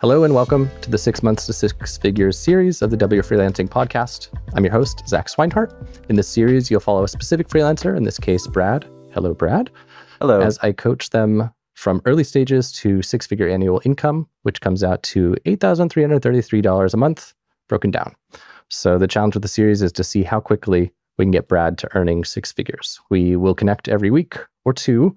Hello and welcome to the 6 Months to Six Figures series of the W Freelancing podcast. I'm your host, Zach Swinehart. In this series, you'll follow a specific freelancer, in this case, Brad. Hello, Brad. Hello. As I coach them from early stages to six-figure annual income, which comes out to $8,333 a month, broken down. So the challenge with the series is to see how quickly we can get Brad to earning six figures. We will connect every week or two,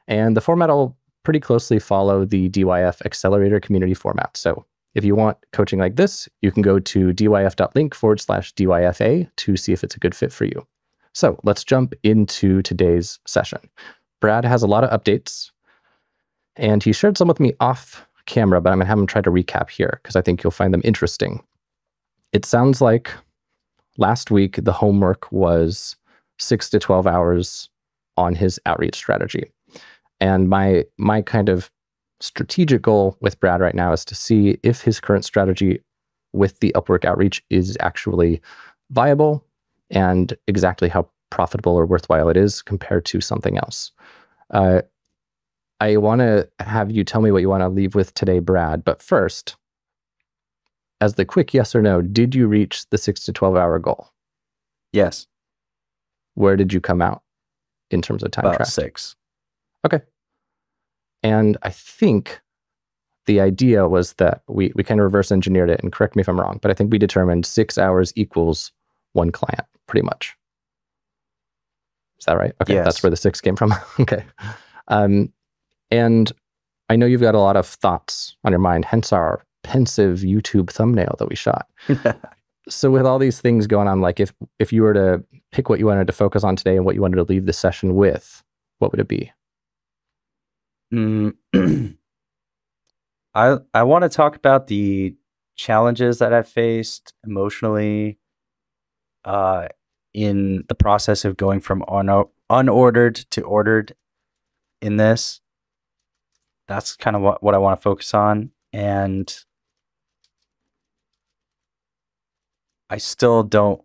and the format will pretty closely follow the DYF Accelerator community format. So if you want coaching like this, you can go to dyf.link/DYFA to see if it's a good fit for you. So let's jump into today's session. Brad has a lot of updates, and he shared some with me off camera, but I'm gonna have him try to recap here because I think you'll find them interesting. It sounds like last week the homework was 6 to 12 hours on his outreach strategy. And my kind of strategic goal with Brad right now is to see if his current strategy with the Upwork outreach is actually viable and exactly how profitable or worthwhile it is compared to something else. I want to have you tell me what you want to leave with today, Brad. But first, as the quick yes or no, did you reach the 6 to 12 hour goal? Yes. Where did you come out in terms of time About track? 6. Okay. And I think the idea was that we kind of reverse engineered it, and correct me if I'm wrong, but I think we determined 6 hours equals one client, pretty much. Is that right? Okay, yes. That's where the 6 came from. Okay. And I know you've got a lot of thoughts on your mind, hence our pensive YouTube thumbnail that we shot. So with all these things going on, like if you were to pick what you wanted to focus on today and what you wanted to leave the session with, what would it be? I want to talk about the challenges that I've faced emotionally in the process of going from unordered to ordered in this. That's kind of what I want to focus on. And I still don't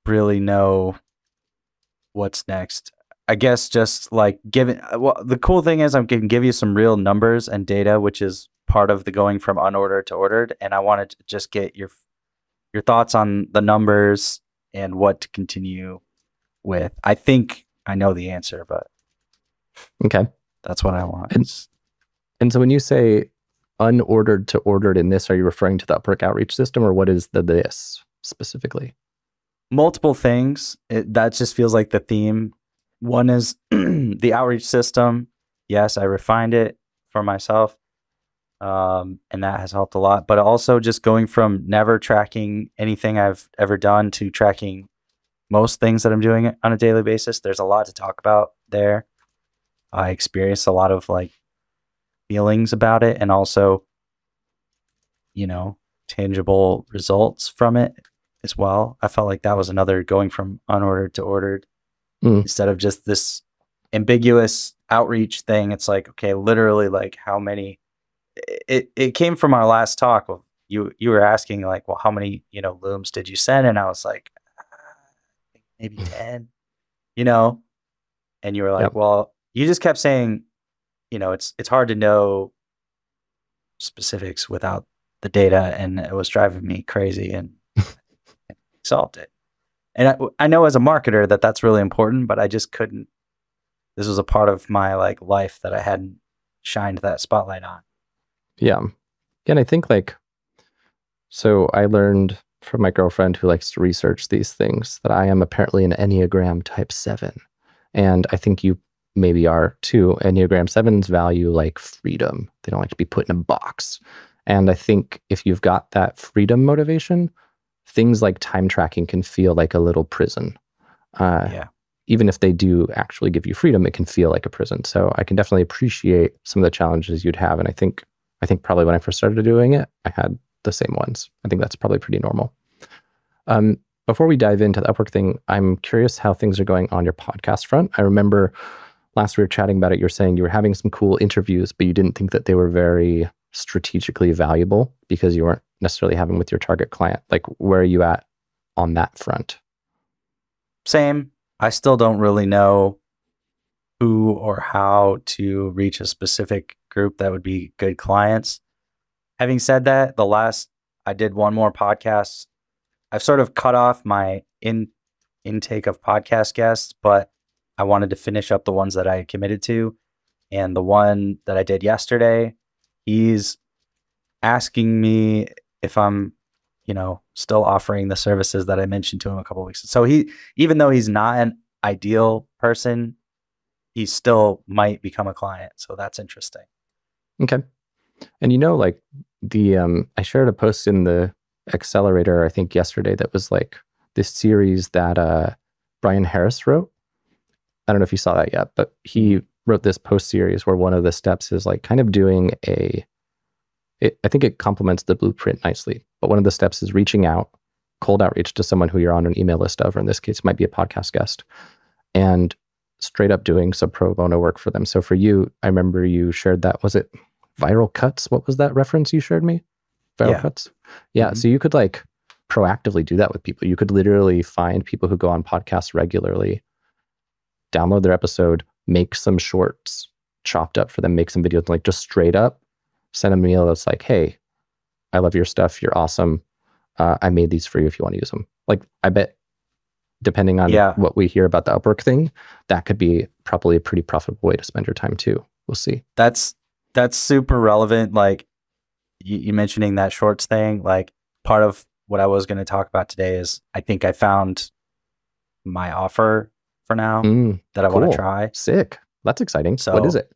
really know what's next. I guess just like the cool thing is I can give you some real numbers and data, which is part of the going from unordered to ordered. And I wanted to just get your thoughts on the numbers and what to continue with. I think I know the answer, but okay, that's what I want. And so when you say unordered to ordered in this, are you referring to the Upwork outreach system, or what is this specifically? Multiple things. That just feels like the theme. One is the outreach system. Yes, I refined it for myself, and that has helped a lot. But also just going from never tracking anything I've ever done to tracking most things that I'm doing on a daily basis. There's a lot to talk about there. I experienced a lot of like feelings about it, and also, tangible results from it as well. I felt like that was another going from unordered to ordered. Instead of just this ambiguous outreach thing, it's like, okay, literally, like how many? It came from our last talk. You were asking like, well, how many looms did you send? And I was like, maybe 10. And you were like, Yep. well, you just kept saying, it's hard to know specifics without the data, and it was driving me crazy, and solved it. And I know as a marketer that that's really important, but I just couldn't. This was a part of my life that I hadn't shined that spotlight on. Yeah. And I think so I learned from my girlfriend who likes to research these things that I am apparently an Enneagram type 7. And I think you maybe are too. Enneagram 7s value freedom. They don't like to be put in a box. And I think if you've got that freedom motivation, things like time tracking can feel like a little prison. Even if they do actually give you freedom, it can feel like a prison. So I can definitely appreciate some of the challenges you'd have. And I think probably when I first started doing it, I had the same ones. I think that's probably pretty normal. Before we dive into the Upwork thing, I'm curious how things are going on your podcast front. I remember last we were chatting about it, you were saying you were having some cool interviews, but you didn't think that they were very strategically valuable because you weren't necessarily having with your target client. Where are you at on that front? Same. I still don't really know who or how to reach a specific group that would be good clients. Having said that, I did one more podcast. I've sort of cut off my intake of podcast guests, but I wanted to finish up the ones that I had committed to. And the one that I did yesterday, he's asking me if I'm, still offering the services that I mentioned to him a couple of weeks. So even though he's not an ideal person, he still might become a client. So that's interesting. Okay. And like I shared a post in the Accelerator, I think yesterday, that was like this series that Brian Harris wrote. I don't know if you saw that yet, but he wrote this post series where one of the steps is like kind of doing I think it complements the blueprint nicely, but one of the steps is reaching out, cold outreach to someone who you're on an email list of, or in this case, might be a podcast guest, and straight up doing some pro bono work for them. So for you, I remember you shared that, was it Viral Cuts? What was that reference you shared me? Viral Cuts? Yeah. Mm-hmm. So you could like proactively do that with people. You could literally find people who go on podcasts regularly, download their episode, make some shorts chopped up for them, make some videos, like just straight up send them an email that's like, hey, I love your stuff. You're awesome. I made these for you if you want to use them. Like, I bet depending on what we hear about the Upwork thing, that could be probably a pretty profitable way to spend your time too. We'll see. That's super relevant. Like you mentioning that shorts thing, like part of what I was going to talk about today is I think I found my offer for now that I want to try. Sick. That's exciting. So what is it?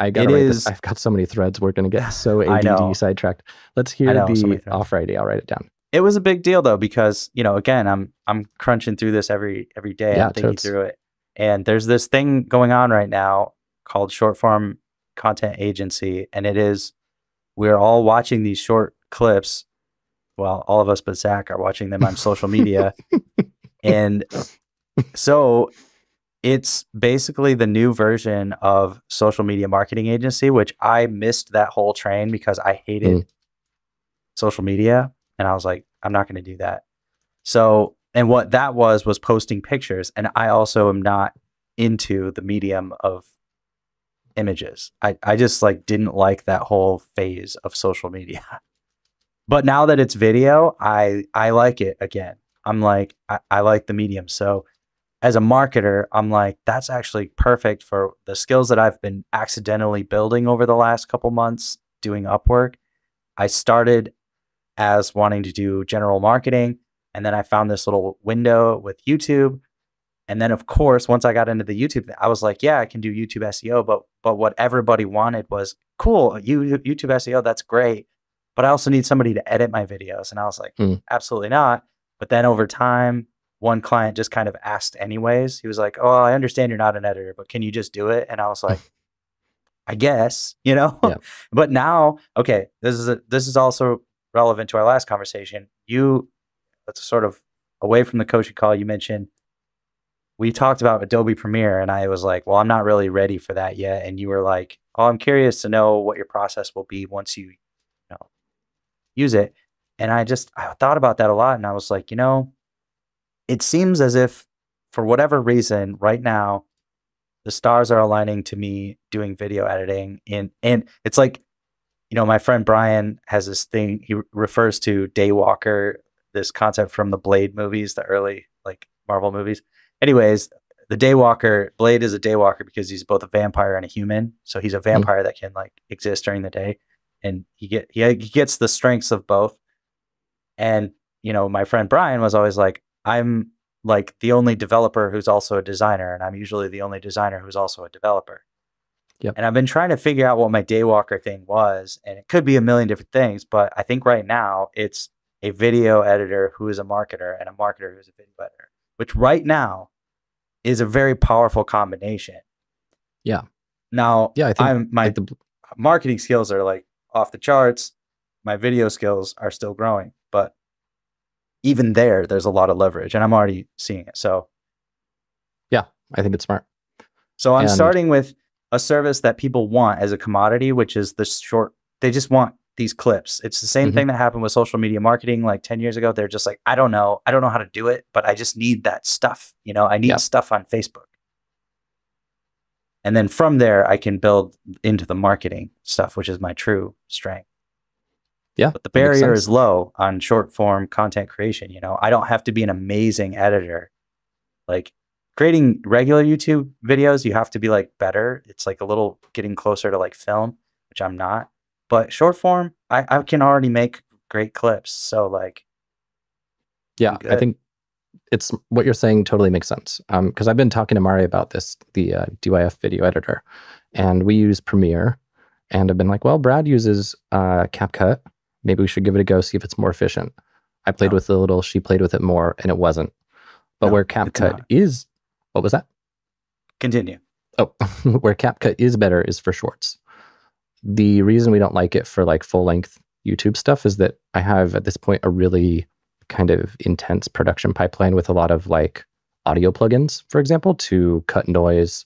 I got this. I've got so many threads. We're going to get so ADD sidetracked. Let's hear the offer ID. I'll write it down. It was a big deal though, because, again, I'm crunching through this every day. Yeah, I'm thinking through it. And there's this thing going on right now called short form content agency. And we're all watching these short clips. Well, all of us but Zach are watching them on social media. And so it's basically the new version of social media marketing agency, which I missed that whole train because I hated social media. And I was like, I'm not going to do that. So, and what that was posting pictures. And I also am not into the medium of images. I just didn't like that whole phase of social media. But now that it's video, I like it again. I'm like, I like the medium. So as a marketer, I'm like, that's actually perfect for the skills that I've been accidentally building over the last couple months doing Upwork. I started as wanting to do general marketing, and then I found this little window with YouTube. And then, of course, once I got into the YouTube, I was like, yeah, I can do YouTube SEO. But what everybody wanted was, cool, YouTube SEO, that's great. But I also need somebody to edit my videos. And I was like, absolutely not. But then over time, one client just kind of asked anyways. He was like, oh, I understand you're not an editor, but can you just do it? And I was like, I guess, Yeah. But now, okay, this is also relevant to our last conversation. That's sort of away from the coaching call you mentioned. We talked about Adobe Premiere, and I was like, well, I'm not really ready for that yet. And you were like, oh, I'm curious to know what your process will be once you use it. And I thought about that a lot. And I was like, it seems as if for whatever reason right now, the stars are aligning to me doing video editing. And it's like, my friend Brian has this thing, he refers to Daywalker, this concept from the Blade movies, the early Marvel movies. Anyways, the Daywalker, Blade is a Daywalker because he's both a vampire and a human. So he's a vampire that can exist during the day, and he gets the strengths of both. And my friend Brian was always like, I'm the only developer who's also a designer, and I'm usually the only designer who's also a developer. Yep. And I've been trying to figure out what my Daywalker thing was, and it could be a million different things, but I think right now it's a video editor who is a marketer and a marketer who's a video editor, which right now is a very powerful combination. Yeah. Now, I think my marketing skills are off the charts. My video skills are still growing, but even there's a lot of leverage, and I'm already seeing it. So yeah, I think it's smart. So I'm starting with a service that people want as a commodity, which is they just want these clips. It's the same thing that happened with social media marketing 10 years ago. They're just like, I don't know how to do it, but I just need that stuff. I need stuff on Facebook. And then from there, I can build into the marketing stuff, which is my true strength. Yeah. But the barrier is low on short form content creation. You know, I don't have to be an amazing editor. Like creating regular YouTube videos, you have to be like better. It's like a little getting closer to like film, which I'm not. But short form, I can already make great clips. So like, yeah, I think it's what you're saying totally makes sense. Because I've been talking to Mari about this, the DYF video editor, and we use Premiere, and I've been like, well, Brad uses CapCut. Maybe we should give it a go, see if it's more efficient. I played with it a little, she played with it more, and it wasn't. But where CapCut is, what was that? Continue. Oh, where CapCut is better is for shorts. The reason we don't like it for like full length YouTube stuff is that I have at this point a really kind of intense production pipeline with a lot of like audio plugins, for example, to cut noise,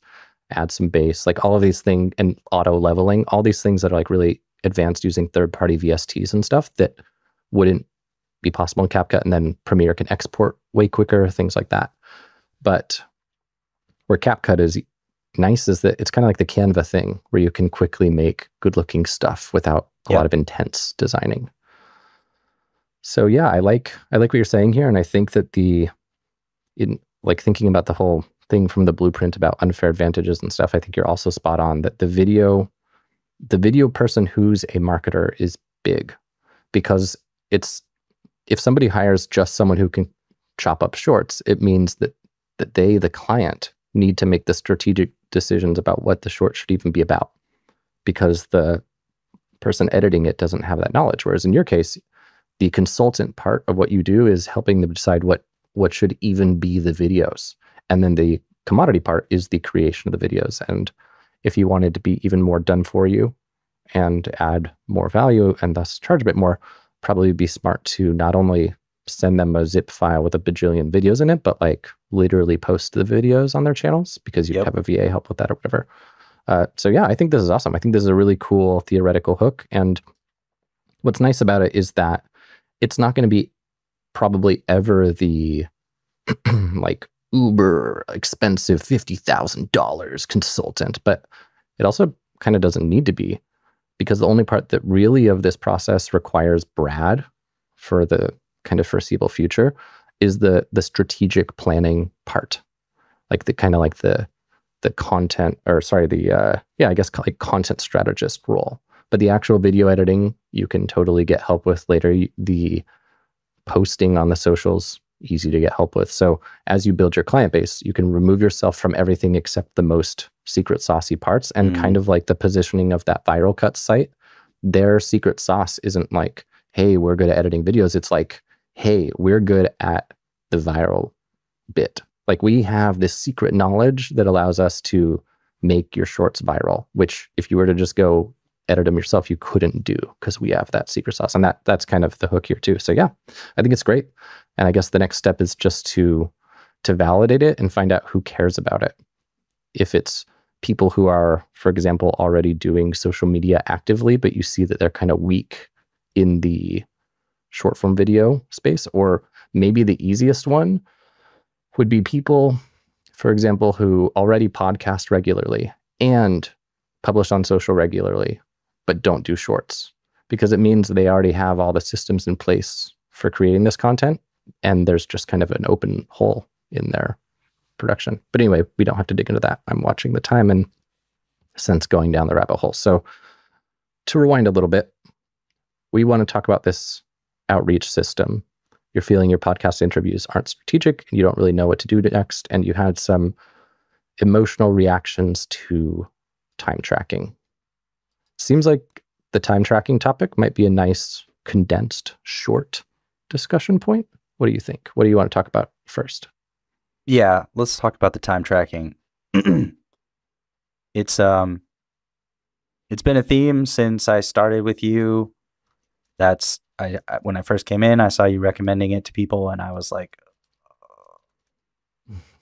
add some bass, like all of these things, and auto leveling, all these things that are like really advanced using third-party VSTs and stuff that wouldn't be possible in CapCut, and then Premiere can export way quicker, things like that. But where CapCut is nice is that it's kind of like the Canva thing, where you can quickly make good-looking stuff without a lot of intense designing. So yeah, I like what you're saying here, and I think that in like thinking about the whole thing from the blueprint about unfair advantages and stuff, I think you're also spot on that the video person who's a marketer is big, because if somebody hires just someone who can chop up shorts, it means that they, the client, need to make the strategic decisions about what the short should even be about, because the person editing it doesn't have that knowledge. Whereas in your case, the consultant part of what you do is helping them decide what should even be the videos. And then the commodity part is the creation of the videos. And if you wanted to be even more done for you and add more value and thus charge a bit more, probably be smart to not only send them a zip file with a bajillion videos in it, but like literally post the videos on their channels, because you have a VA help with that or whatever. So yeah, I think this is awesome. I think this is a really cool theoretical hook. And what's nice about it is that it's not going to be probably ever the like uber expensive $50,000 consultant, but it also kind of doesn't need to be, because the only part that really of this process requires Brad for the kind of foreseeable future is the strategic planning part, like the kind of like the content, or sorry, I guess like content strategist role. But the actual video editing, you can totally get help with later. The posting on the socials, easy to get help with. So as you build your client base, you can remove yourself from everything except the most secret saucy parts. And kind of like the positioning of that Viral Cuts site, their secret sauce isn't like, hey, we're good at editing videos. It's like, hey, we're good at the viral bit. Like we have this secret knowledge that allows us to make your shorts viral, which if you were to just go edit them yourself, you couldn't do, because we have that secret sauce. And that's kind of the hook here too. So yeah, I think it's great. And I guess the next step is just to validate it and find out who cares about it. If it's people who are, for example, already doing social media actively, but you see that they're kind of weak in the short form video space, or maybe the easiest one would be people, for example, who already podcast regularly and publish on social regularly, but don't do shorts, because it means they already have all the systems in place for creating this content, and there's just kind of an open hole in their production. But anyway, we don't have to dig into that. I'm watching the time and since going down the rabbit hole. So to rewind a little bit, we want to talk about this outreach system. You're feeling your podcast interviews aren't strategic and you don't really know what to do next, and you had some emotional reactions to time tracking. Seems like the time tracking topic might be a nice, condensed, short discussion point. What do you think? What do you want to talk about first? Yeah, let's talk about the time tracking. It's been a theme since I started with you. That's when I first came in, I saw you recommending it to people, and I was like,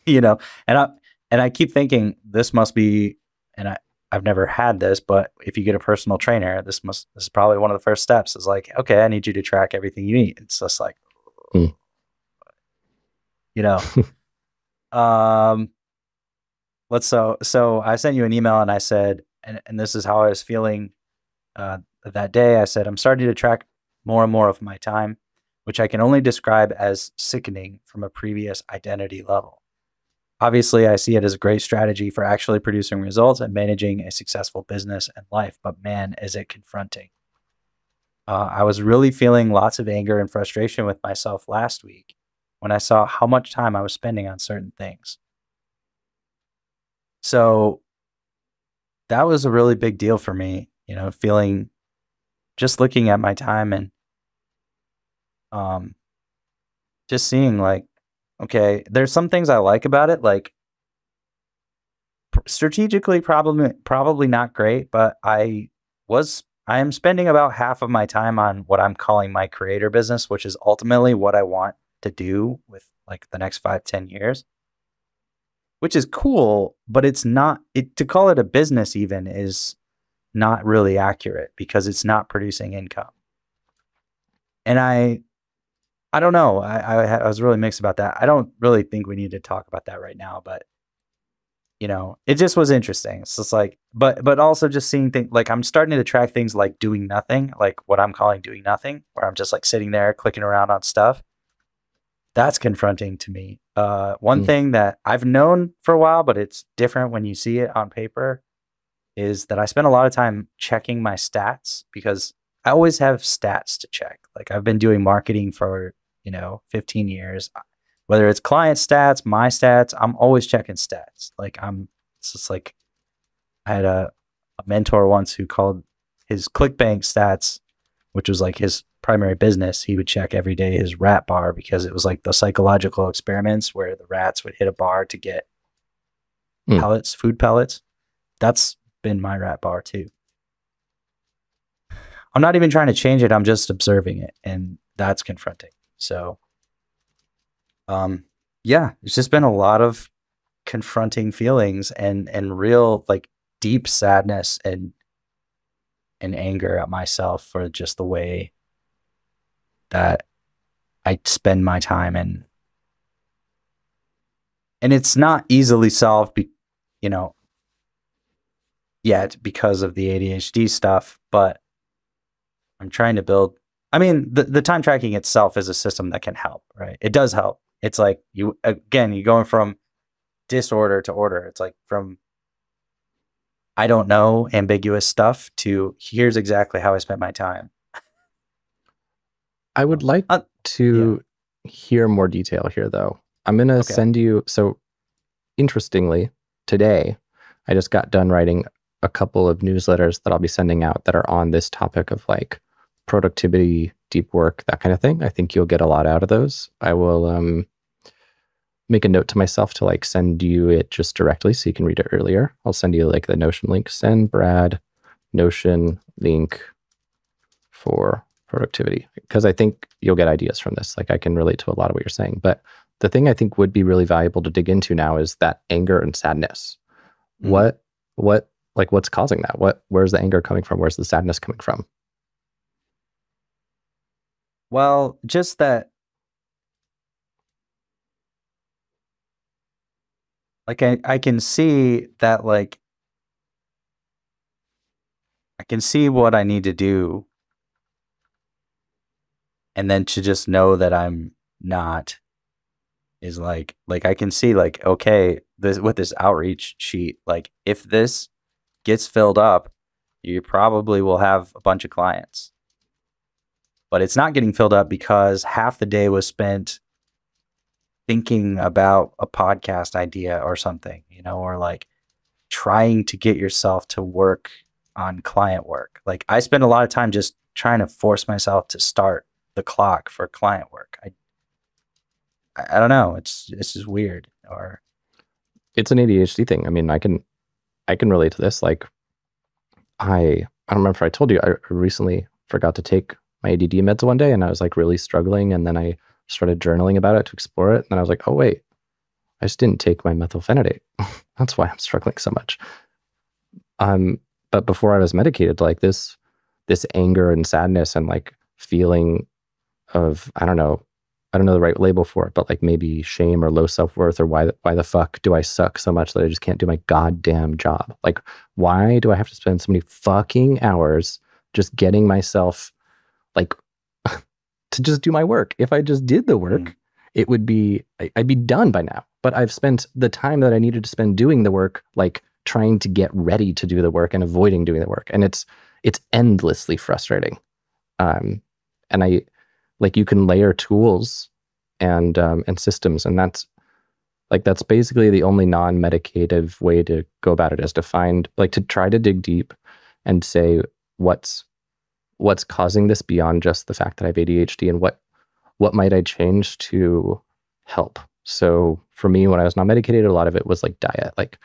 and I keep thinking this must be, and I've never had this, but if you get a personal trainer, this is probably one of the first steps. Is like, okay, I need you to track everything you eat. It's just like, so I sent you an email and I said, and this is how I was feeling that day. I said, I'm starting to track more and more of my time, which I can only describe as sickening from a previous identity level. Obviously, I see it as a great strategy for actually producing results and managing a successful business and life, but man, is it confronting. I was really feeling lots of anger and frustration with myself last week when I saw how much time I was spending on certain things. So that was a really big deal for me, feeling, just looking at my time and just seeing like, okay, there's some things I like about it, like strategically probably not great, but I am spending about half of my time on what I'm calling my creator business, which is ultimately what I want to do with like the next 5-10 years. Which is cool, but it's not, to call it a business even is not really accurate because it's not producing income. And I don't know. I was really mixed about that. I don't really think we need to talk about that right now, but it just was interesting. It's just like, but also just seeing things like I'm starting to track things like doing nothing, like what I'm calling doing nothing, where I'm just like sitting there clicking around on stuff. That's confronting to me. One thing that I've known for a while, but it's different when you see it on paper, is that I spend a lot of time checking my stats because I always have stats to check. Like I've been doing marketing for, 15 years, whether it's client stats, my stats, I'm always checking stats. It's just like I had a mentor once who called his ClickBank stats, which was like his primary business. He would check every day his rat bar because it was like the psychological experiments where the rats would hit a bar to get pellets, food pellets. That's been my rat bar too. I'm not even trying to change it. I'm just observing it, and that's confronting. So, yeah, it's just been a lot of confronting feelings and real like deep sadness and anger at myself for just the way that I spend my time, and it's not easily solved, yet because of the ADHD stuff, but I'm trying to build. I mean, the time tracking itself is a system that can help, right? It does help. It's like you're going from disorder to order. It's like from I don't know ambiguous stuff to here's exactly how I spent my time. I would like to hear more detail here, though. I'm going to send you. So, interestingly, today, I just got done writing a couple of newsletters that I'll be sending out that are on this topic of like productivity, deep work, that kind of thing. I think you'll get a lot out of those. I will make a note to myself to like send you it just directly so you can read it earlier. I'll send you like the Notion link. Send Brad Notion link for productivity, because I think you'll get ideas from this. Like I can relate to a lot of what you're saying. But the thing I think would be really valuable to dig into now is that anger and sadness. What's causing that? Where's the anger coming from? Where's the sadness coming from? Well, just that, like, I can see that, like, I can see what I need to do. And then to just know that I'm not is like I can see like, okay, with this outreach sheet, like if this gets filled up, you probably will have a bunch of clients. But it's not getting filled up because half the day was spent thinking about a podcast idea or something, or like trying to get yourself to work on client work. Like I spend a lot of time just trying to force myself to start the clock for client work. I don't know. It's just weird. Or it's an ADHD thing. I mean, I can relate to this. Like I don't remember if I told you, I recently forgot to take my ADD meds one day, and I was like really struggling. And then I started journaling about it to explore it. And then I was like, oh wait, I just didn't take my methylphenidate. That's why I'm struggling so much. But before I was medicated, like this anger and sadness and like feeling of, I don't know, I don't know the right label for it, but like maybe shame or low self-worth, or why the fuck do I suck so much that I just can't do my goddamn job? Like, why do I have to spend so many fucking hours just getting myself like to just do my work? If I just did the work, it would be, I'd be done by now. But I've spent the time that I needed to spend doing the work, like trying to get ready to do the work and avoiding doing the work. And it's endlessly frustrating. And I, like, you can layer tools and systems, and that's basically the only non-medicative way to go about it, is to find, like, to try to dig deep and say what's causing this beyond just the fact that I have ADHD, and what might I change to help. So for me, when I was not medicated, a lot of it was like diet. Like,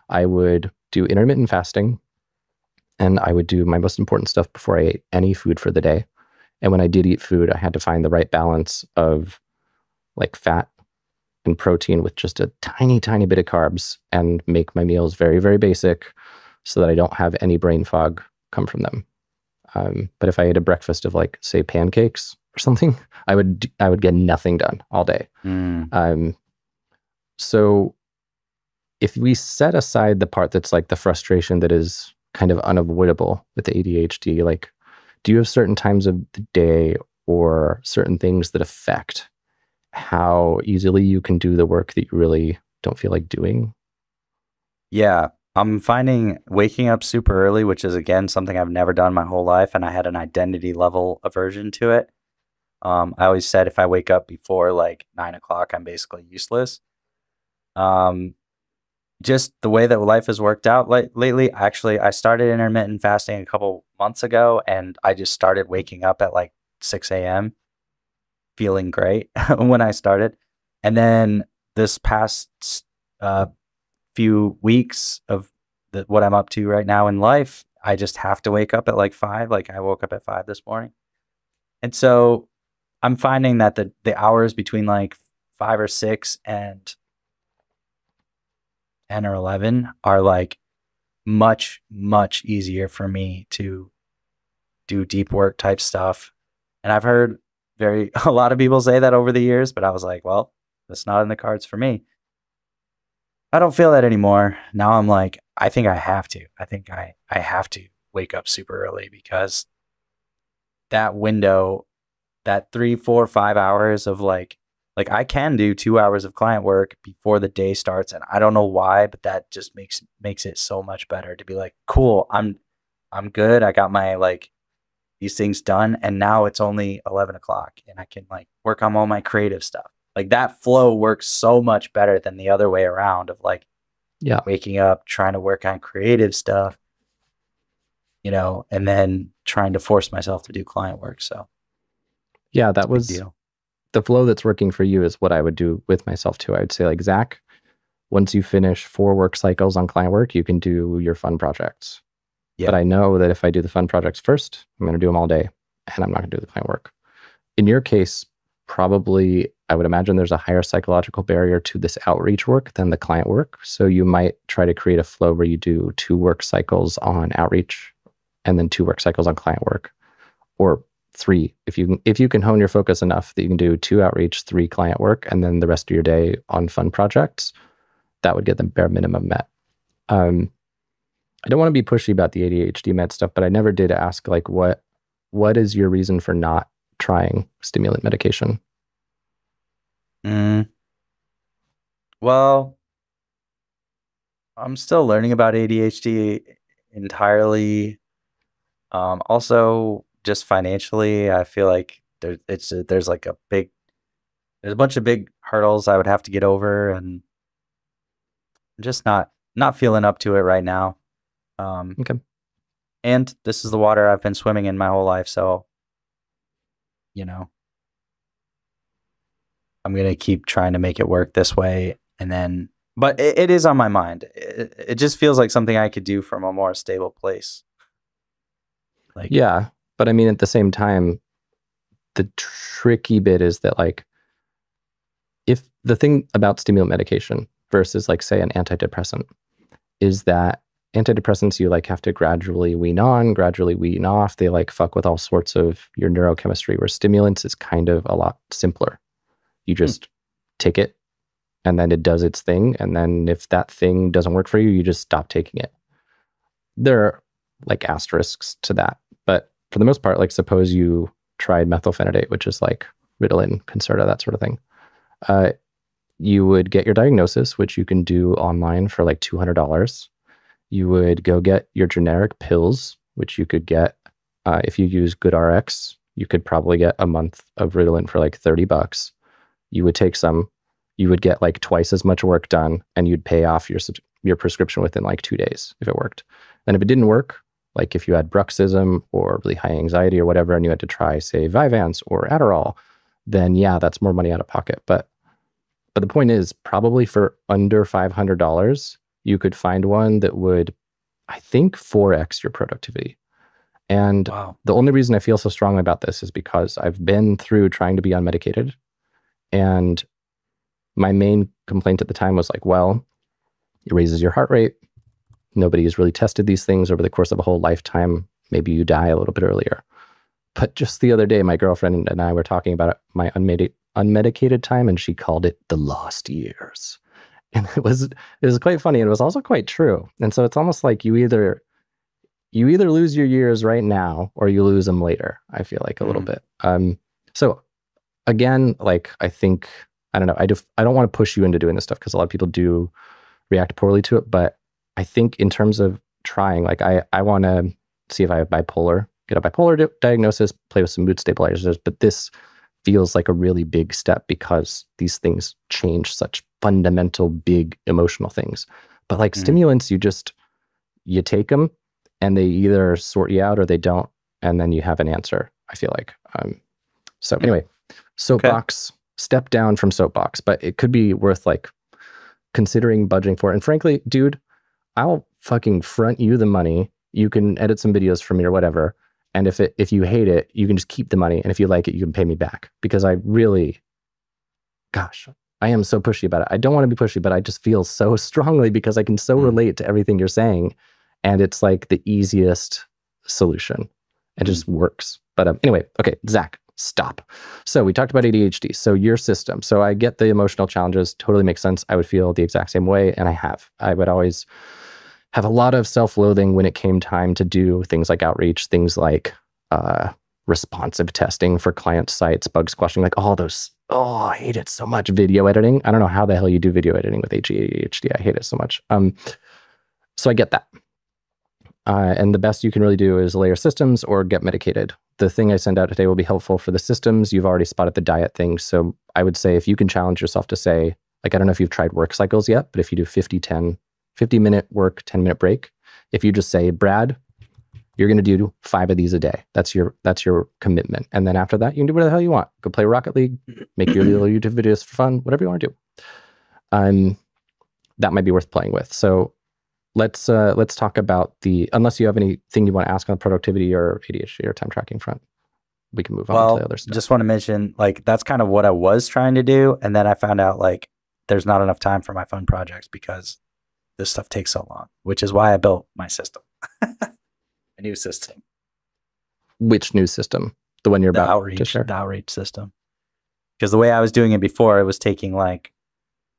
I would do intermittent fasting, and I would do my most important stuff before I ate any food for the day. And when I did eat food, I had to find the right balance of like fat and protein with just a tiny, tiny bit of carbs, and make my meals very, very basic so that I don't have any brain fog come from them. But if I ate a breakfast of, like, say, pancakes or something, I would get nothing done all day. So if we set aside the part that's like the frustration that is kind of unavoidable with the ADHD, like, do you have certain times of the day or certain things that affect how easily you can do the work that you really don't feel like doing? Yeah, I'm finding waking up super early, which is, again, something I've never done my whole life, and I had an identity level aversion to it. I always said if I wake up before like 9 o'clock, I'm basically useless. Just the way that life has worked out lately, actually, I started intermittent fasting a couple months ago, and I just started waking up at like 6 a.m. feeling great when I started. And then this past few weeks of what I'm up to right now in life, I just have to wake up at like 5. Like, I woke up at 5 this morning. And so I'm finding that the hours between like 5 or 6 and 10 or 11 are like much, much easier for me to do deep work type stuff. And I've heard a lot of people say that over the years, but I was like, well, that's not in the cards for me. I don't feel that anymore. Now I'm like, I think I have to. I think I have to wake up super early, because that window, that 3, 4, 5 hours of like I can do 2 hours of client work before the day starts, and I don't know why, but that just makes it so much better to be like, cool, I'm good. I got my like these things done, and now it's only 11 o'clock, and I can like work on all my creative stuff. Like, that flow works so much better than the other way around of like, yeah, waking up, trying to work on creative stuff, and then trying to force myself to do client work. So yeah, that was deal. The flow that's working for you is what I would do with myself too. I would say, like, Zach, once you finish 4 work cycles on client work, you can do your fun projects. But I know that if I do the fun projects first, I'm going to do them all day, and I'm not going to do the client work. In your case, probably, I would imagine there's a higher psychological barrier to this outreach work than the client work. So you might try to create a flow where you do 2 work cycles on outreach and then 2 work cycles on client work, or 3. If you can hone your focus enough that you can do 2 outreach, 3 client work, and then the rest of your day on fun projects, that would get the bare minimum met. I don't want to be pushy about the ADHD med stuff, but I never did ask, like, what is your reason for not trying stimulant medication? Well, I'm still learning about ADHD entirely. Also, just financially, I feel like there's like a bunch of big hurdles I would have to get over, and I'm just not feeling up to it right now. Okay. And this is the water I've been swimming in my whole life, so I'm gonna keep trying to make it work this way, and then. But it is on my mind. It just feels like something I could do from a more stable place. Like, yeah, but I mean, at the same time, the tricky bit is that, like, if the thing about stimulant medication versus, like, say, an antidepressant is that antidepressants, you like have to gradually wean on, gradually wean off. They like fuck with all sorts of your neurochemistry, where stimulants is kind of a lot simpler. You just take it, and then it does its thing. And then if that thing doesn't work for you, you just stop taking it. There are like asterisks to that. But for the most part, like suppose you tried methylphenidate, which is like Ritalin, Concerta, that sort of thing. You would get your diagnosis, which you can do online for like $200. You would go get your generic pills, which you could get if you use GoodRx. You could probably get a month of Ritalin for like $30. You would take some, you would get like twice as much work done, and you'd pay off your prescription within like 2 days if it worked. And if it didn't work, like if you had bruxism or really high anxiety or whatever, and you had to try, say, Vyvanse or Adderall, then yeah, that's more money out of pocket. But the point is, probably for under $500, you could find one that would, I think, 4x your productivity. And Wow. The only reason I feel so strongly about this is because I've been through trying to be unmedicated. And my main complaint at the time was like, well, it raises your heart rate. Nobody has really tested these things over the course of a whole lifetime. Maybe you die a little bit earlier. But just the other day, my girlfriend and I were talking about my unmedicated time, and she called it the lost years. And it was quite funny, and it was also quite true. And so it's almost like you either lose your years right now or you lose them later, I feel like a little bit. So again, like I think, I don't know, I don't want to push you into doing this stuff because a lot of people do react poorly to it. But I think in terms of trying, like I want to see if I have bipolar, get a bipolar diagnosis, play with some mood stabilizers. But this feels like a really big step because these things change such fundamental, big emotional things. But like stimulants, you take them and they either sort you out or they don't. And then you have an answer, I feel like. So anyway, soapbox, step down from soapbox, but it could be worth like considering budgeting for it. And frankly, dude, I'll fucking front you the money. You can edit some videos for me or whatever. And if you hate it, you can just keep the money. And if you like it, you can pay me back. Because I really, gosh, I am so pushy about it. I don't want to be pushy, but I just feel so strongly because I can so relate to everything you're saying. And it's like the easiest solution. It just works. But anyway, okay, Zach, stop. So we talked about ADHD. So your system. So I get the emotional challenges. Totally makes sense. I would feel the exact same way. And I would always have a lot of self-loathing when it came time to do things like outreach, things like responsive testing for client sites, bug squashing, like all those. Oh, I hate it so much. Video editing. I don't know how the hell you do video editing with ADHD. I hate it so much. So I get that. And the best you can really do is layer systems or get medicated. The thing I send out today will be helpful for the systems. You've already spotted the diet thing. So I would say if you can challenge yourself to say, like, I don't know if you've tried work cycles yet, but if you do 50-minute work, 10-minute break, if you just say, Brad, you're going to do 5 of these a day. That's your commitment. And then after that, you can do whatever the hell you want. Go play Rocket League, make your little YouTube videos for fun, whatever you want to do. That might be worth playing with. So let's talk about unless you have anything you want to ask on the productivity or ADHD or time tracking front, we can move on to the other stuff. Just want to mention, like, that's kind of what I was trying to do. And then I found out like there's not enough time for my fun projects because this stuff takes so long, which is why I built my system. A new system. Which new system? The one you're about to share? The outreach system. Because the way I was doing it before, it was taking like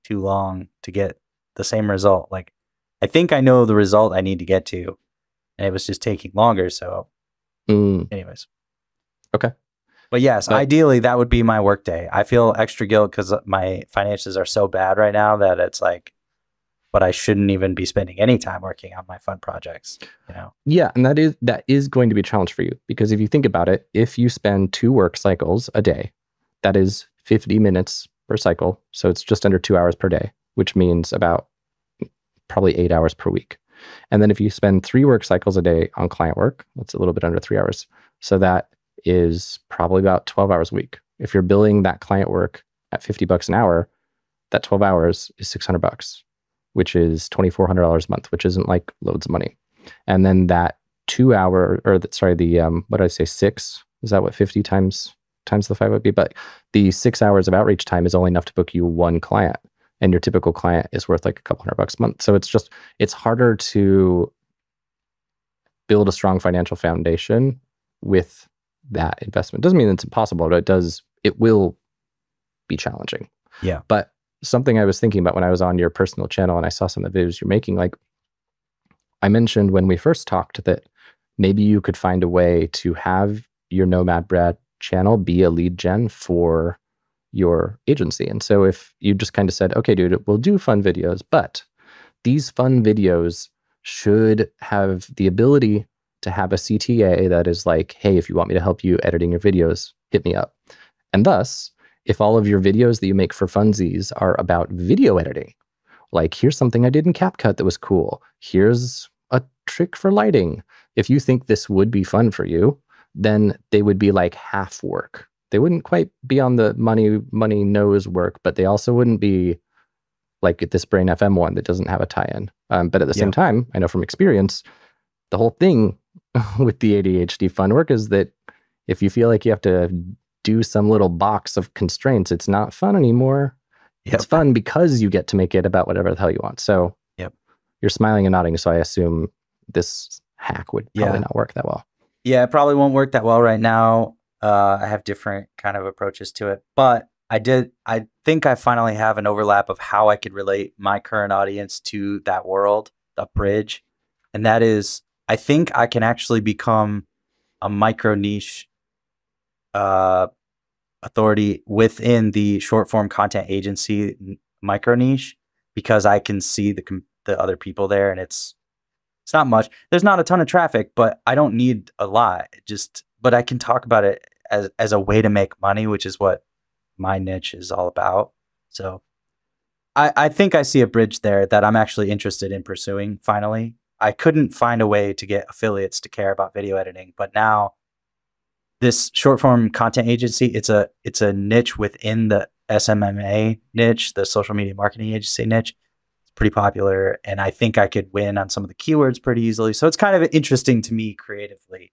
too long to get the same result. Like, I think I know the result I need to get to, and it was just taking longer. So anyways. Okay. But yes, ideally that would be my work day. I feel extra guilt because my finances are so bad right now that it's like, but I shouldn't even be spending any time working on my fun projects, you know? Yeah. And that is going to be a challenge for you because if you think about it, if you spend 2 work cycles a day, that is 50 minutes per cycle. So it's just under 2 hours per day, which means about probably 8 hours per week. And then if you spend 3 work cycles a day on client work, that's a little bit under 3 hours. So that is probably about 12 hours a week. If you're billing that client work at $50 an hour, that 12 hours is $600, which is $2,400 a month, which isn't like loads of money. And then that 2 hour, or what did I say, 6? Is that what 50 times the 5 would be? But the 6 hours of outreach time is only enough to book you 1 client. And your typical client is worth like a couple $100 a month. So it's harder to build a strong financial foundation with that investment. Doesn't mean it's impossible, but it will be challenging. Yeah. But something I was thinking about when I was on your personal channel and I saw some of the videos you're making, like I mentioned when we first talked that maybe you could find a way to have your Nomad Brad channel be a lead gen for your agency. And so if you just kind of said, okay, dude, we'll do fun videos, but these fun videos should have the ability to have a CTA that is like, hey, if you want me to help you editing your videos, hit me up. And thus, if all of your videos that you make for funsies are about video editing, like here's something I did in CapCut that was cool, here's a trick for lighting. If you think this would be fun for you, then they would be like half work. They wouldn't quite be on the money knows work, but they also wouldn't be like this Brain FM one that doesn't have a tie-in. But at the same time, I know from experience, the whole thing with the ADHD fun work is that if you feel like you have to do some little box of constraints, it's not fun anymore. It's fun because you get to make it about whatever the hell you want. So you're smiling and nodding, so I assume this hack would probably not work that well. Yeah, it probably won't work that well right now. I have different kind of approaches to it, but I think I finally have an overlap of how I could relate my current audience to that world, the bridge. And that is, I think I can actually become a micro niche authority within the short form content agency micro niche, because I can see the other people there, and it's not much. There's not a ton of traffic, but I don't need a lot. But I can talk about it as a way to make money, which is what my niche is all about. So I think I see a bridge there that I'm actually interested in pursuing. Finally, I couldn't find a way to get affiliates to care about video editing, but now this short form content agency, it's a niche within the SMMA niche, the social media marketing agency niche. It's pretty popular, and I think I could win on some of the keywords pretty easily. So it's kind of interesting to me creatively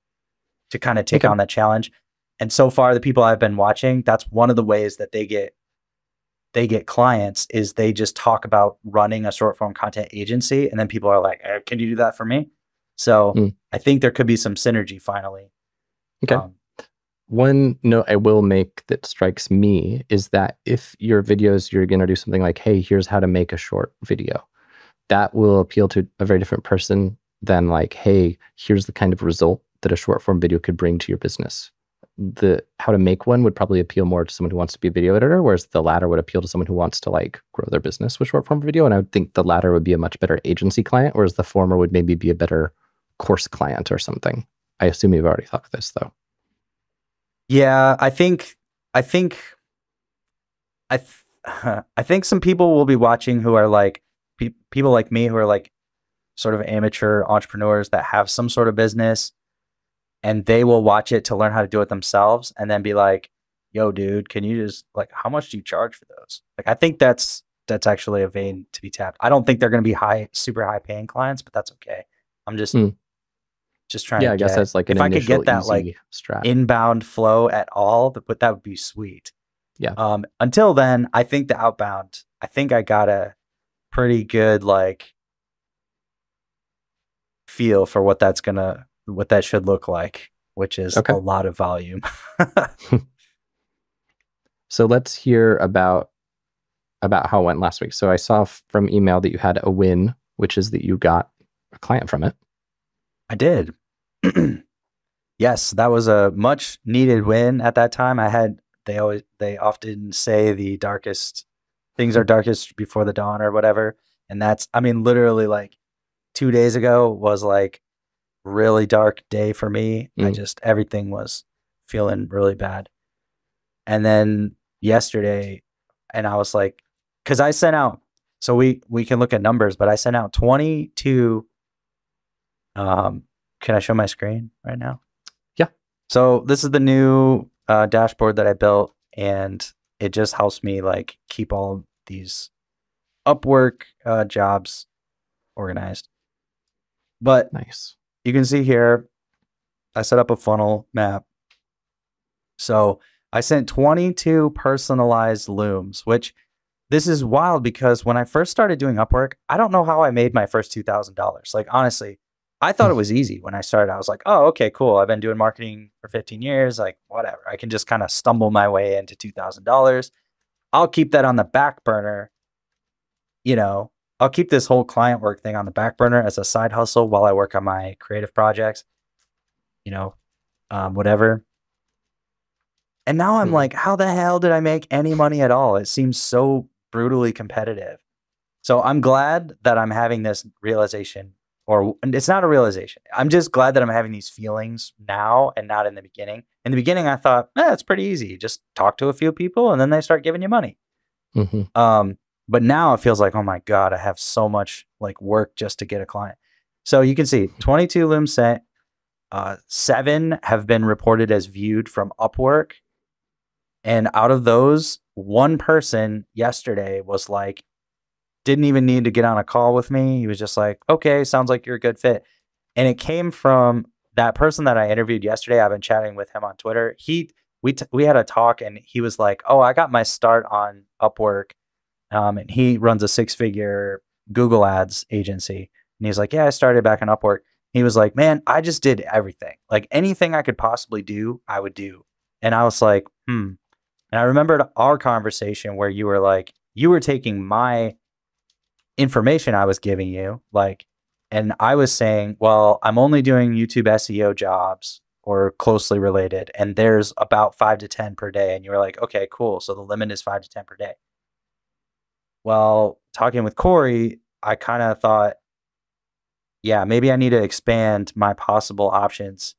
to kind of take on that challenge. And so far, the people I've been watching, that's one of the ways that they get clients, is they just talk about running a short form content agency, and then people are like, can you do that for me? So I think there could be some synergy finally. Okay. One note I will make that strikes me is that if your videos, you're going to do something like, hey, here's how to make a short video, that will appeal to a very different person than like, hey, here's the kind of result that a short form video could bring to your business. The how to make one would probably appeal more to someone who wants to be a video editor, whereas the latter would appeal to someone who wants to like grow their business with short form video. And I would think the latter would be a much better agency client, whereas the former would maybe be a better course client or something. I assume you've already thought of this though. Yeah, I think some people will be watching who are like people like me, who are like sort of amateur entrepreneurs that have some sort of business, and they will watch it to learn how to do it themselves and then be like, yo, dude, can you just like, how much do you charge for those? Like, I think that's actually a vein to be tapped. I don't think they're going to be super high paying clients, but that's okay. I'm just trying to I guess that's like an if I could get that like strat. Inbound flow at all, but that would be sweet. Yeah. Until then, I think the outbound, I think I got a pretty good like feel for what that should look like, which is a lot of volume. So let's hear about how it went last week. So I saw from email that you had a win, which is that you got a client from it. I did. Yes, that was a much needed win at that time. They often say the darkest things are darkest before the dawn or whatever. And that's, I mean, literally like 2 days ago was like really dark day for me. Everything was feeling really bad. And then yesterday, and I was like, cause I sent out, so we can look at numbers, but I sent out 22, can I show my screen right now? Yeah. So this is the new dashboard that I built, and it just helps me like keep all of these Upwork jobs organized. But nice. You can see here, I set up a funnel map. So I sent 22 personalized looms, which this is wild because when I first started doing Upwork, I don't know how I made my first $2,000. Like, honestly, I thought it was easy when I started. I was like, oh, okay, cool. I've been doing marketing for 15 years. Like, whatever. I can just kind of stumble my way into $2,000. I'll keep that on the back burner. You know, I'll keep this whole client work thing on the back burner as a side hustle while I work on my creative projects, you know, whatever. And now I'm like, how the hell did I make any money at all? It seems so brutally competitive. So I'm glad that I'm having this realization, or it's not a realization. I'm just glad that I'm having these feelings now and not in the beginning. In the beginning, I thought, it's pretty easy. Just talk to a few people and then they start giving you money. But now it feels like, oh my God, I have so much like work just to get a client. So you can see 22 looms sent, 7 have been reported as viewed from Upwork. And out of those, one person yesterday was like, didn't even need to get on a call with me. He was just like, okay, sounds like you're a good fit. And it came from that person that I interviewed yesterday. I've been chatting with him on Twitter. We had a talk and he was like, oh, I got my start on Upwork. And he runs a 6-figure Google Ads agency. And he's like, yeah, I started back on Upwork. He was like, man, I just did everything. Like anything I could possibly do, I would do. And I was like, And I remembered our conversation where you were like, you were taking my information I was giving you, like, and I was saying, well, I'm only doing YouTube SEO jobs or closely related, and there's about 5 to 10 per day. And you were like, okay, cool. So the limit is 5 to 10 per day. Well, talking with Corey, I kind of thought, yeah, maybe I need to expand my possible options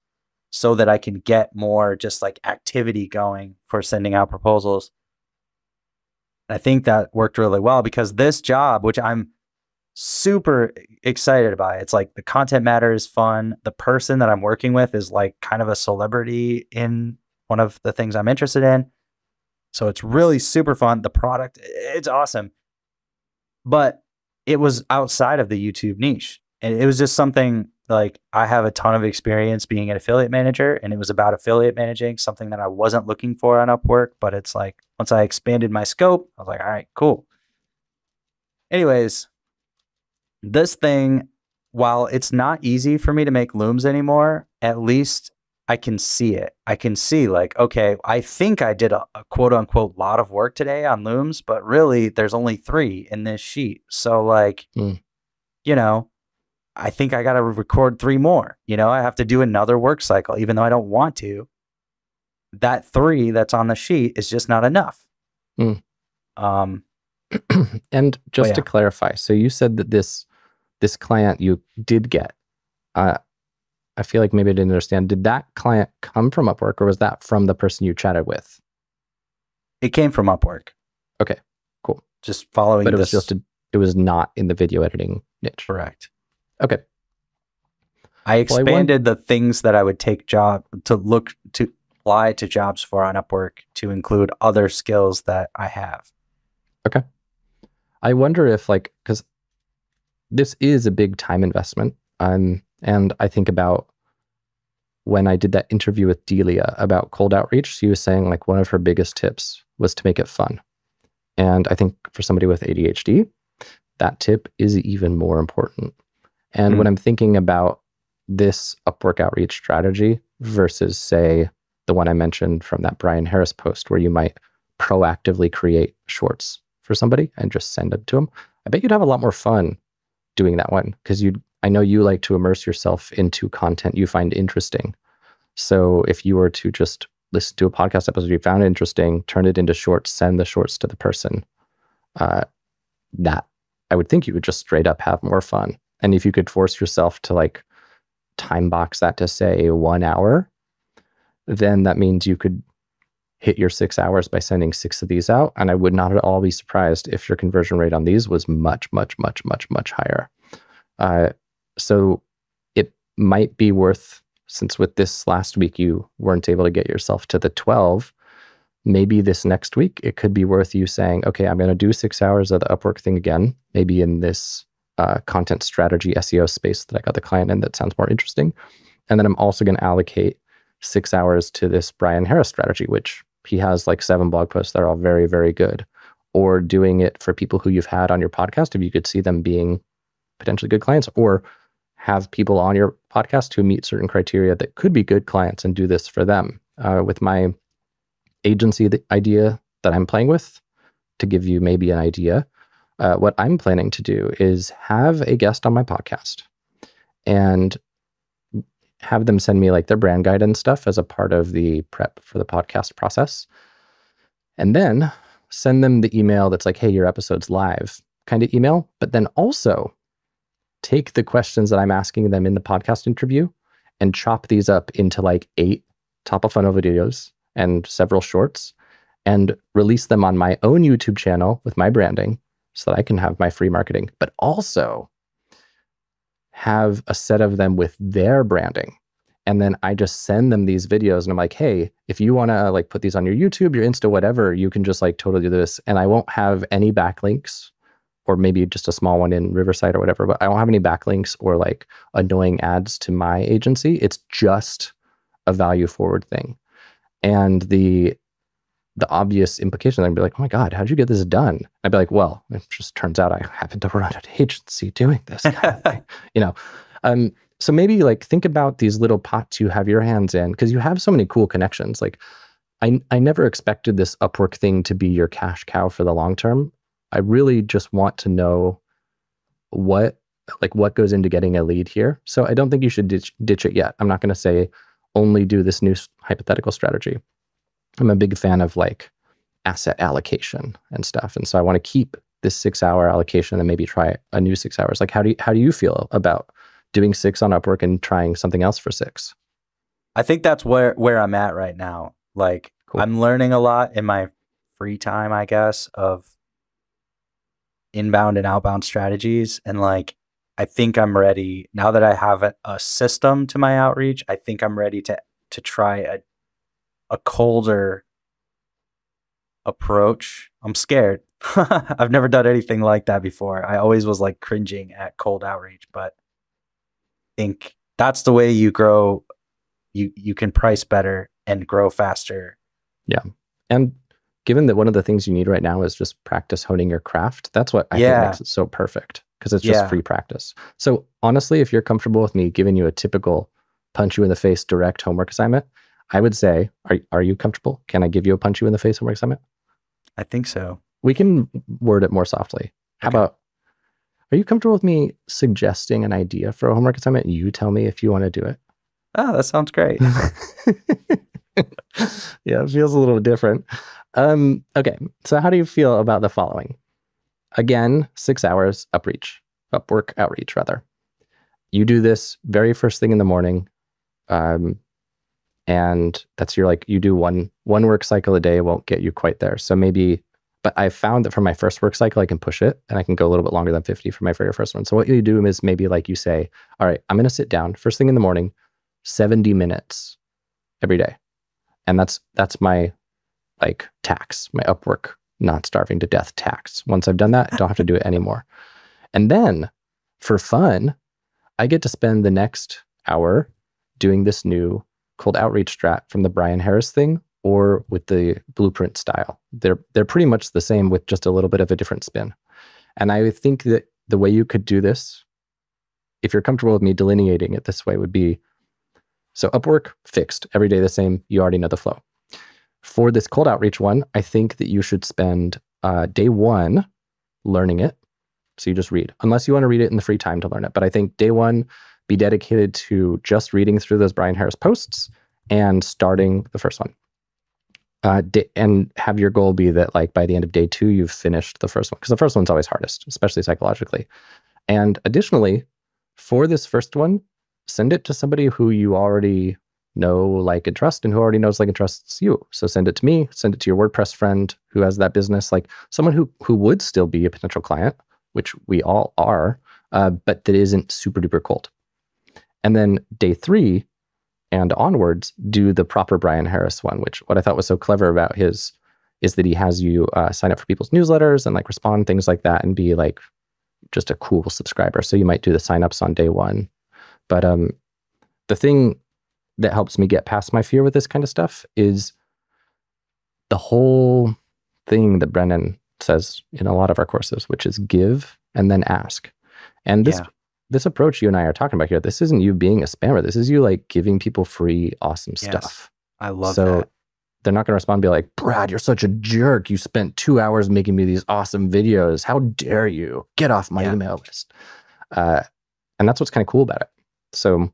so that I can get more just like activity going for sending out proposals. I think that worked really well because this job, which I'm super excited about, it's like the content matter is fun. The person that I'm working with is like kind of a celebrity in one of the things I'm interested in. So it's really super fun. The product, it's awesome. But it was outside of the YouTube niche. And it was just something like I have a ton of experience being an affiliate manager, and it was about affiliate managing, something that I wasn't looking for on Upwork. But it's like once I expanded my scope, I was like, all right, cool. Anyways, this thing, while it's not easy for me to make looms anymore, at least I can see it. I can see like, okay, I think I did a quote unquote lot of work today on looms, but really there's only 3 in this sheet. So like, you know, I think I got to record 3 more. You know, I have to do another work cycle, even though I don't want to. That 3 that's on the sheet is just not enough. And just to clarify, so you said that this client you did get, I feel like maybe I didn't understand. Did that client come from Upwork, or was that from the person you chatted with? It came from Upwork. Okay, cool. Just following but it was just it was not in the video editing niche. Correct. Okay. I expanded the things that I would take to apply to jobs for on Upwork to include other skills that I have. Okay. I wonder if like, because this is a big time investment. And I think about when I did that interview with Delia about cold outreach, she was saying like one of her biggest tips was to make it fun. And I think for somebody with ADHD, that tip is even more important. And when I'm thinking about this Upwork outreach strategy versus, say, the one I mentioned from that Brian Harris post where you might proactively create shorts for somebody and just send them to them, I bet you'd have a lot more fun doing that one because I know you like to immerse yourself into content you find interesting. So if you were to just listen to a podcast episode you found interesting, turn it into shorts, send the shorts to the person, that I would think you would just straight up have more fun. And if you could force yourself to like time box that to say 1 hour, then that means you could hit your 6 hours by sending 6 of these out. And I would not at all be surprised if your conversion rate on these was much, much, much, much, much higher. So it might be worth, since with this last week you weren't able to get yourself to the 12, maybe this next week it could be worth you saying, okay, I'm going to do 6 hours of the Upwork thing again, maybe in this content strategy SEO space that I got the client in that sounds more interesting. And then I'm also going to allocate 6 hours to this Brian Harris strategy, which he has like 7 blog posts that are all very, very good. Or doing it for people who you've had on your podcast, if you could see them being potentially good clients, or have people on your podcast who meet certain criteria that could be good clients and do this for them. With my agency, the idea that I'm playing with, to give you maybe an idea, what I'm planning to do is have a guest on my podcast and have them send me like their brand guide and stuff as a part of the prep for the podcast process. And then send them the email that's like, hey, your episode's live kind of email, but then also take the questions that I'm asking them in the podcast interview and chop these up into like 8 top of funnel videos and several shorts and release them on my own YouTube channel with my branding so that I can have my free marketing, but also have a set of them with their branding. And then I just send them these videos and I'm like, hey, if you want to like put these on your YouTube, your Insta, whatever, you can just like totally do this. And I won't have any backlinks, or maybe just a small one in Riverside or whatever, but I won't have any backlinks or like annoying ads to my agency. It's just a value forward thing. And the obvious implication, I'd be like, oh my God, how'd you get this done? I'd be like, well, it just turns out I happen to run an agency doing this kind of thing, you know? So maybe like think about these little pots you have your hands in, because you have so many cool connections. Like I never expected this Upwork thing to be your cash cow for the long term. I really just want to know what goes into getting a lead here. So I don't think you should ditch it yet. I'm not going to say only do this new hypothetical strategy. I'm a big fan of like asset allocation and stuff. And so I want to keep this 6-hour allocation and maybe try a new 6 hours. Like how do you feel about doing 6 on Upwork and trying something else for 6? I think that's where I'm at right now. Like cool. I'm learning a lot in my free time, I guess, of inbound and outbound strategies. And like, I think I'm ready now that I have a system to my outreach. I think I'm ready to try a colder approach. I'm scared. I've never done anything like that before. I always was like cringing at cold outreach, but I think that's the way you grow. You can price better and grow faster. Yeah. And given that one of the things you need right now is just practice honing your craft, that's what I think makes it so perfect, because it's just free practice. So honestly, if you're comfortable with me giving you a typical punch you in the face direct homework assignment, I would say, are you comfortable? Can I give you a punch you in the face homework assignment? I think so. We can word it more softly. How about, are you comfortable with me suggesting an idea for a homework assignment? You tell me if you want to do it. Oh, that sounds great. Yeah, it feels a little different. Okay, so how do you feel about the following? Again, 6 hours Upwork outreach rather. You do this very first thing in the morning. And that's you do one work cycle a day won't get you quite there. So maybe, but I found that for my first work cycle, I can push it and I can go a little bit longer than 50 for my very first one. So what you do is maybe like you say, all right, I'm going to sit down first thing in the morning, 70 minutes every day. And that's my like tax, my Upwork, not starving to death tax. Once I've done that, I don't have to do it anymore. And then for fun, I get to spend the next hour doing this new cold outreach strat from the Brian Harris thing, or with the blueprint style. They're pretty much the same with just a little bit of a different spin. And I think that the way you could do this, if you're comfortable with me delineating it this way, would be, so Upwork fixed, every day the same, you already know the flow. For this cold outreach one, I think that you should spend day 1 learning it. So you just read, unless you want to read it in the free time to learn it. But I think day 1, be dedicated to just reading through those Brian Harris posts and starting the first one. And have your goal be that like by the end of day 2, you've finished the first one, because the first one's always hardest, especially psychologically. And additionally, for this first one, send it to somebody who you already know, like, and trust, and who already knows, like, and trusts you. So send it to me, send it to your WordPress friend who has that business, like someone who would still be a potential client, which we all are, but that isn't super duper cold. And then day 3 and onwards, do the proper Brian Harris one, which what I thought was so clever about his is that he has you sign up for people's newsletters and like respond, things like that, and be like just a cool subscriber. So you might do the signups on day 1. But the thing that helps me get past my fear with this kind of stuff is the whole thing that Brennan says in a lot of our courses, which is give and then ask. And this approach you and I are talking about here, this isn't you being a spammer. This is you like giving people free, awesome stuff. I love that. they're not going to respond and be like, Brad, you're such a jerk. You spent 2 hours making me these awesome videos. How dare you? Get off my email list. And that's what's kind of cool about it. So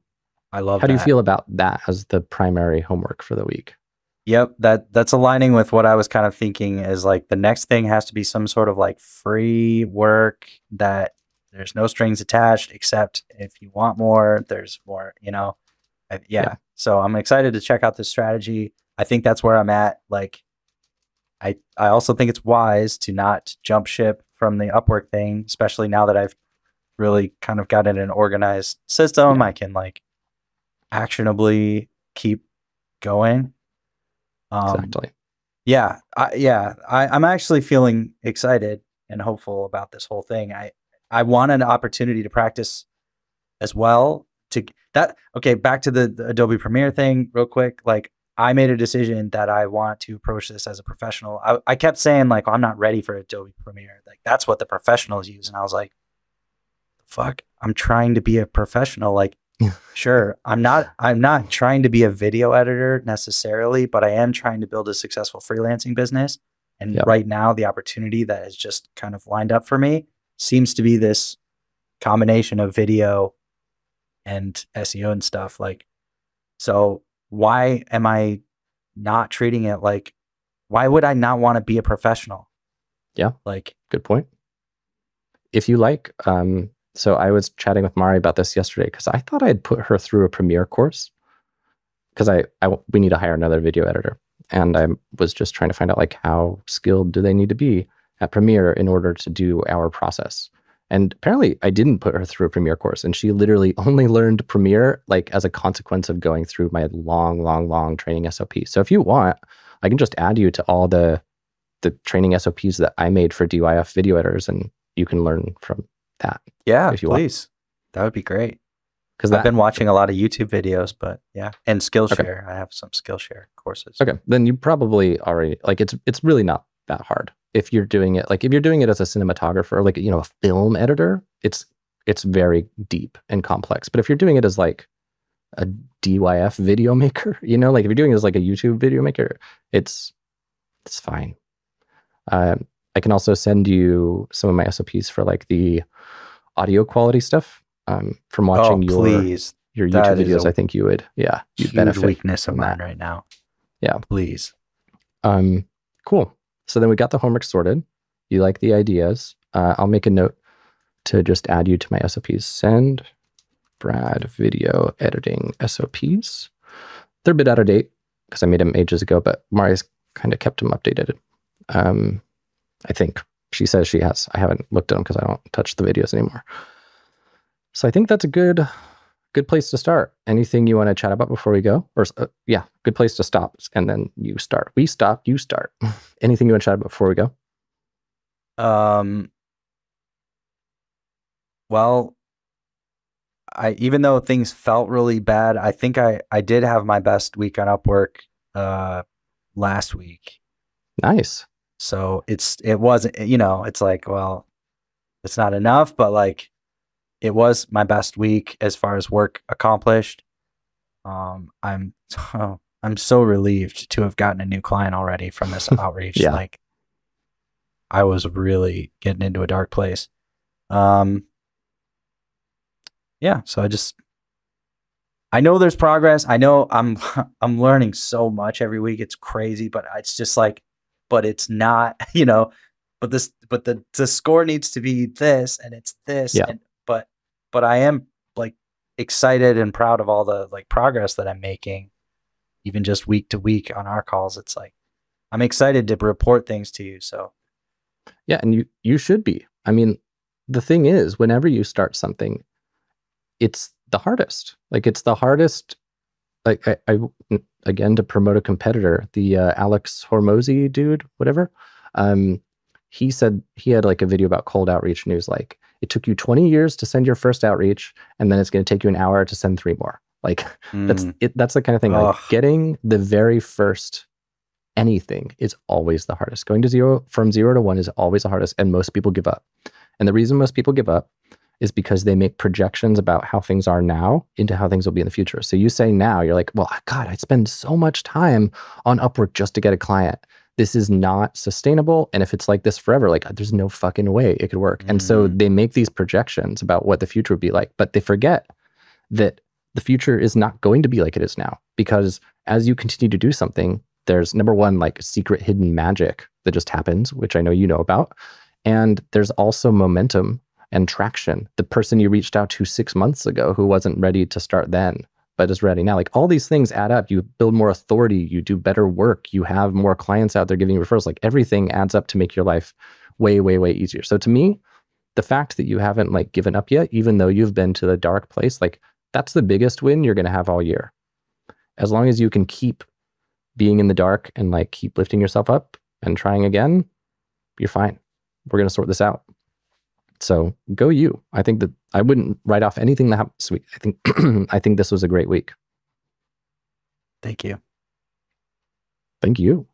I love how do you feel about that as the primary homework for the week? Yep, that's aligning with what I was kind of thinking is like the next thing has to be some sort of like free work that there's no strings attached, except if you want more, there's more, you know. Yeah. So I'm excited to check out this strategy. I think that's where I'm at. Like, I also think it's wise to not jump ship from the Upwork thing, especially now that I've really kind of got it in an organized system. I can like actionably keep going. Exactly. I'm actually feeling excited and hopeful about this whole thing. I want an opportunity to practice as well. Back to the Adobe Premiere thing real quick. Like, I made a decision that I want to approach this as a professional. I kept saying like, I'm not ready for Adobe Premiere. Like, that's what the professionals use. And I was like, fuck, I'm trying to be a professional. Like, sure, I'm not trying to be a video editor necessarily, but I am trying to build a successful freelancing business. And right now, the opportunity that is just kind of lined up for me seems to be this combination of video and SEO and stuff. Like, so why am I not treating it like, why would I not want to be a professional? Yeah. Like, good point. If you like, so I was chatting with Mari about this yesterday because I thought I had put her through a Premiere course because we need to hire another video editor. And I was just trying to find out like how skilled do they need to be at Premiere in order to do our process. And apparently I didn't put her through a Premiere course, and she literally only learned Premiere like as a consequence of going through my long training SOP. So if you want, I can just add you to all the training SOPs that I made for DYF video editors, and you can learn from that. Yeah, if you please. That would be great. Because I've been watching a lot of YouTube videos, but yeah, and Skillshare. I have some Skillshare courses. Okay, then you probably already like it's really not that hard. If you're doing it as a cinematographer, or like, you know, a film editor, it's very deep and complex. But if you're doing it as like a DYF video maker, you know, like if you're doing it as like a YouTube video maker, it's fine. I can also send you some of my SOPs for like the audio quality stuff. From watching your YouTube videos, I think you'd benefit. Weakness of mine right now. Yeah, please. Cool. So then we got the homework sorted. You like the ideas. I'll make a note to just add you to my SOPs. Send Brad video editing SOPs. They're a bit out of date because I made them ages ago, but Mari's kind of kept them updated. I think she says she has. I haven't looked at them because I don't touch the videos anymore. So I think that's a good place to start. Anything you want to chat about before we go? Or good place to stop, and then you start. We stop, you start. Anything you want to chat about before we go? Well, even though things felt really bad, I think I did have my best week on Upwork last week. Nice. So it wasn't, you know, it's like, well, it's not enough, but like, it was my best week as far as work accomplished. I'm so relieved to have gotten a new client already from this outreach. Like, I was really getting into a dark place. So I know there's progress. I know I'm learning so much every week. It's crazy, but it's just like, but it's not, you know, but the score needs to be this, and it's this. Yeah. But I am like excited and proud of all the like progress that I'm making, even just week to week on our calls. It's like, I'm excited to report things to you. So yeah, and you should be. I mean, the thing is, whenever you start something, it's the hardest. Like, it's the hardest. Like, I again, to promote a competitor, the Alex Hormozy dude, whatever. He said he had like a video about cold outreach, and he was like, it took you 20 years to send your first outreach, and then it's going to take you an hour to send 3 more. Like, that's the kind of thing. Like, getting the very first anything is always the hardest. Going from 0 to 1 is always the hardest, and most people give up. And the reason most people give up is because they make projections about how things are now into how things will be in the future. So you say now, you're like, well, God, I spend so much time on Upwork just to get a client. This is not sustainable. And if it's like this forever, like there's no fucking way it could work. And so they make these projections about what the future would be like, but they forget that the future is not going to be like it is now, because as you continue to do something, there's number one, like secret hidden magic that just happens, which I know you know about. And there's also momentum and traction. The person you reached out to 6 months ago who wasn't ready to start then, but is ready now. Like all these things add up. You build more authority, you do better work, you have more clients out there giving you referrals. Like everything adds up to make your life way, way, way easier. So to me, the fact that you haven't like given up yet, even though you've been to the dark place, like that's the biggest win you're going to have all year. As long as you can keep being in the dark and like keep lifting yourself up and trying again, you're fine. We're going to sort this out. So go you. I think that I wouldn't write off anything that happened this week. I think this was a great week. Thank you. Thank you.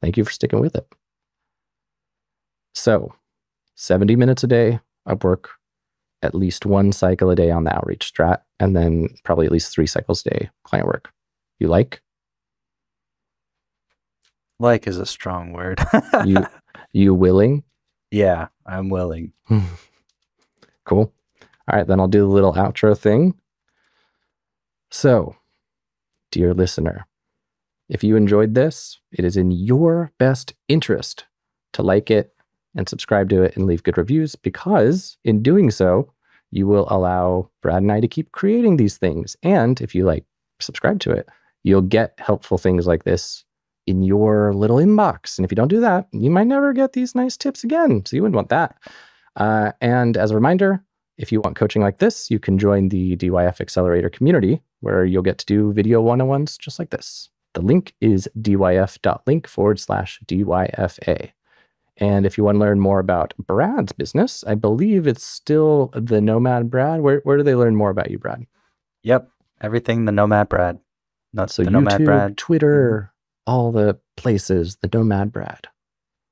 Thank you for sticking with it. So 70 minutes a day, Upwork, at least 1 cycle a day on the outreach strat, and then probably at least 3 cycles a day client work. You like? Like is a strong word. You willing? Yeah, I'm willing. Cool. All right, then I'll do the little outro thing. So, dear listener, if you enjoyed this, it is in your best interest to like it and subscribe to it and leave good reviews, because in doing so, you will allow Brad and I to keep creating these things. And if you like subscribe to it, you'll get helpful things like this in your little inbox. And if you don't do that, you might never get these nice tips again. So you wouldn't want that. And as a reminder, if you want coaching like this, you can join the DYF Accelerator community, where you'll get to do video one-on-ones just like this. The link is dyf.link/DYFA. And if you want to learn more about Brad's business, I believe it's still the Nomad Brad. Where do they learn more about you, Brad? Yep. Everything the Nomad Brad. Not So the YouTube, Nomad Brad. Twitter, all the places, the Nomad Brad.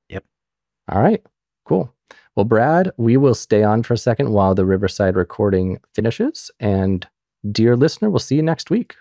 Yep. All right, cool. Well, Brad, we will stay on for a second while the Riverside recording finishes. And dear listener, we'll see you next week.